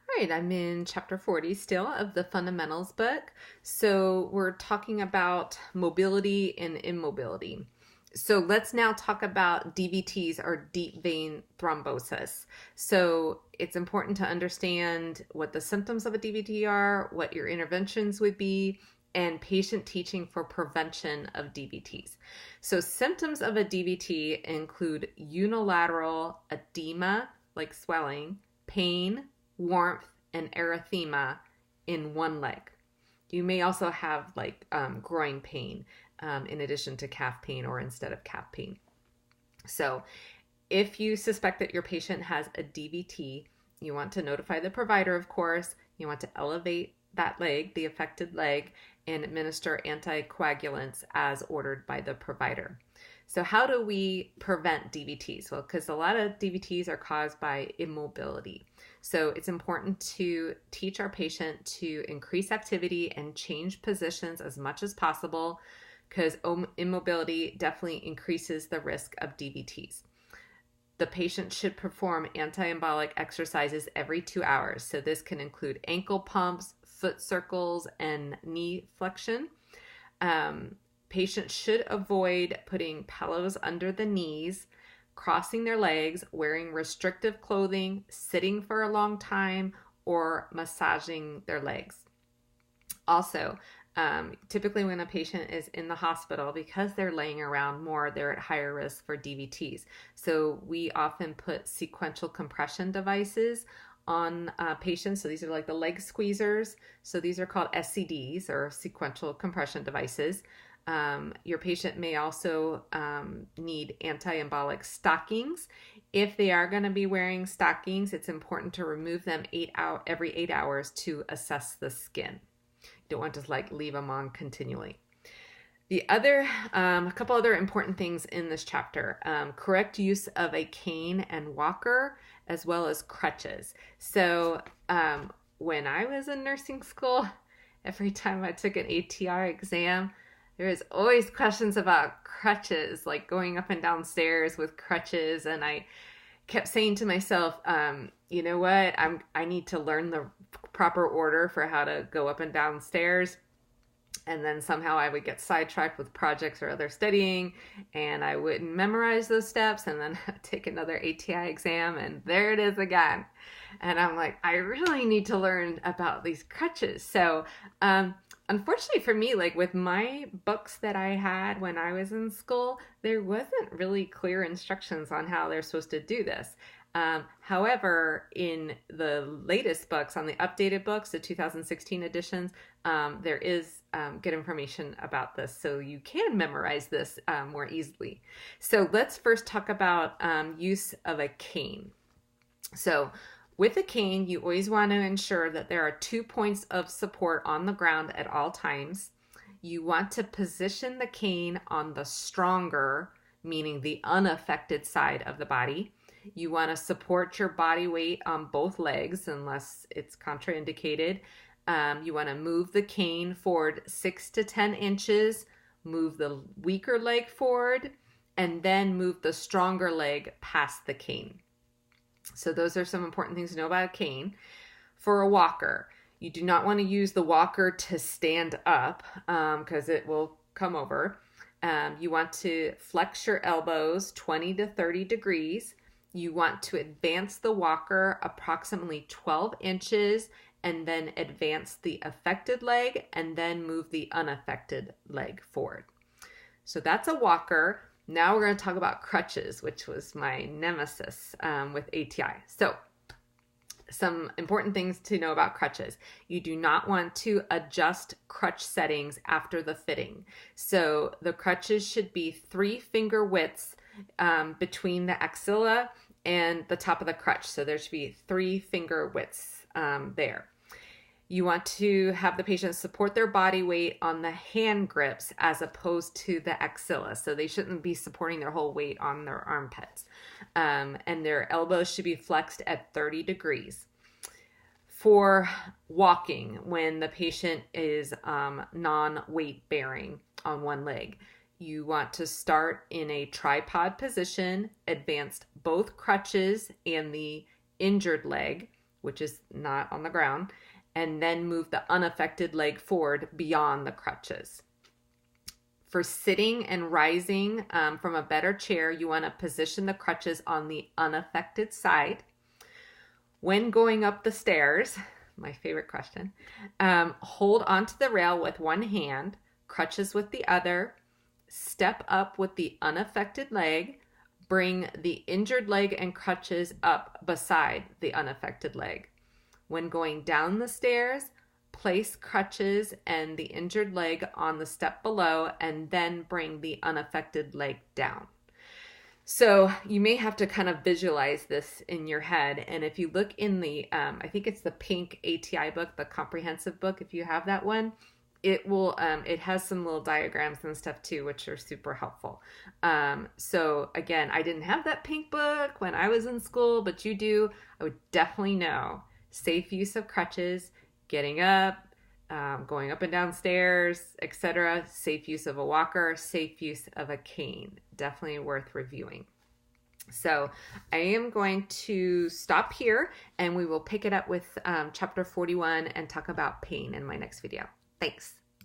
All right, I'm in chapter 40 still of the fundamentals book. So we're talking about mobility and immobility. So let's now talk about DVTs or deep vein thrombosis. So it's important to understand what the symptoms of a DVT are, what your interventions would be, and patient teaching for prevention of DVTs. So symptoms of a DVT include unilateral edema, like swelling, pain, warmth, and erythema in one leg. You may also have groin pain in addition to calf pain or instead of calf pain. So if you suspect that your patient has a DVT, you want to notify the provider, of course. You want to elevate that leg, the affected leg, and administer anticoagulants as ordered by the provider. So how do we prevent DVTs? Well, because a lot of DVTs are caused by immobility. So it's important to teach our patient to increase activity and change positions as much as possible, because immobility definitely increases the risk of DVTs. The patient should perform anti-embolic exercises every 2 hours. So this can include ankle pumps, foot circles, and knee flexion. Patients should avoid putting pillows under the knees, crossing their legs, wearing restrictive clothing, sitting for a long time, or massaging their legs. Also, typically when a patient is in the hospital, because they're laying around more, they're at higher risk for DVTs. So we often put sequential compression devices on patients. So these are like the leg squeezers. So these are called SCDs, or sequential compression devices. Your patient may also need anti-embolic stockings. If they are going to be wearing stockings, it's important to remove them every 8 hours to assess the skin. You don't want to leave them on continually. A couple other important things in this chapter: correct use of a cane and walker, as well as crutches. So when I was in nursing school, every time I took an ATR exam, there was always questions about crutches, like going up and down stairs with crutches. And I kept saying to myself, you know what? I need to learn the proper order for how to go up and down stairs. And then somehow I would get sidetracked with projects or other studying, and I wouldn't memorize those steps, and then take another ATI exam, and there it is again. And I'm like, I really need to learn about these crutches. So, unfortunately for me, with my books that I had when I was in school, there wasn't really clear instructions on how they're supposed to do this. However, in the latest books, on the updated books, the 2016 editions, there is good information about this, so you can memorize this more easily. So let's first talk about use of a cane. So with a cane, you always want to ensure that there are 2 points of support on the ground at all times. You want to position the cane on the stronger, meaning the unaffected side of the body. You want to support your body weight on both legs unless it's contraindicated. You want to move the cane forward 6 to 10 inches, move the weaker leg forward, and then move the stronger leg past the cane. So those are some important things to know about a cane. For a walker, you do not want to use the walker to stand up because it will come over. You want to flex your elbows 20 to 30 degrees. You want to advance the walker approximately 12 inches and then advance the affected leg and then move the unaffected leg forward. So that's a walker. Now we're going to talk about crutches, which was my nemesis with ATI. So some important things to know about crutches. You do not want to adjust crutch settings after the fitting. So the crutches should be 3 finger widths between the axilla and the top of the crutch. So there should be 3 finger widths there. You want to have the patient support their body weight on the hand grips as opposed to the axilla. So they shouldn't be supporting their whole weight on their armpits. And their elbows should be flexed at 30 degrees. For walking, when the patient is non-weight bearing on one leg, you want to start in a tripod position, advance both crutches and the injured leg which is not on the ground, and then move the unaffected leg forward beyond the crutches. For sitting and rising from a better chair, you want to position the crutches on the unaffected side. When going up the stairs, my favorite question, hold onto the rail with one hand, crutches with the other, step up with the unaffected leg, bring the injured leg and crutches up beside the unaffected leg. When going down the stairs, place crutches and the injured leg on the step below, and then bring the unaffected leg down. So you may have to kind of visualize this in your head. And if you look in the, I think it's the pink ATI book, the comprehensive book, if you have that one, it will, it has some little diagrams and stuff too, which are super helpful. So again, I didn't have that pink book when I was in school, but you do. I would definitely know safe use of crutches, getting up, going up and down stairs, etc. Safe use of a walker, safe use of a cane. Definitely worth reviewing. So I am going to stop here, and we will pick it up with chapter 41 and talk about pain in my next video. Thanks.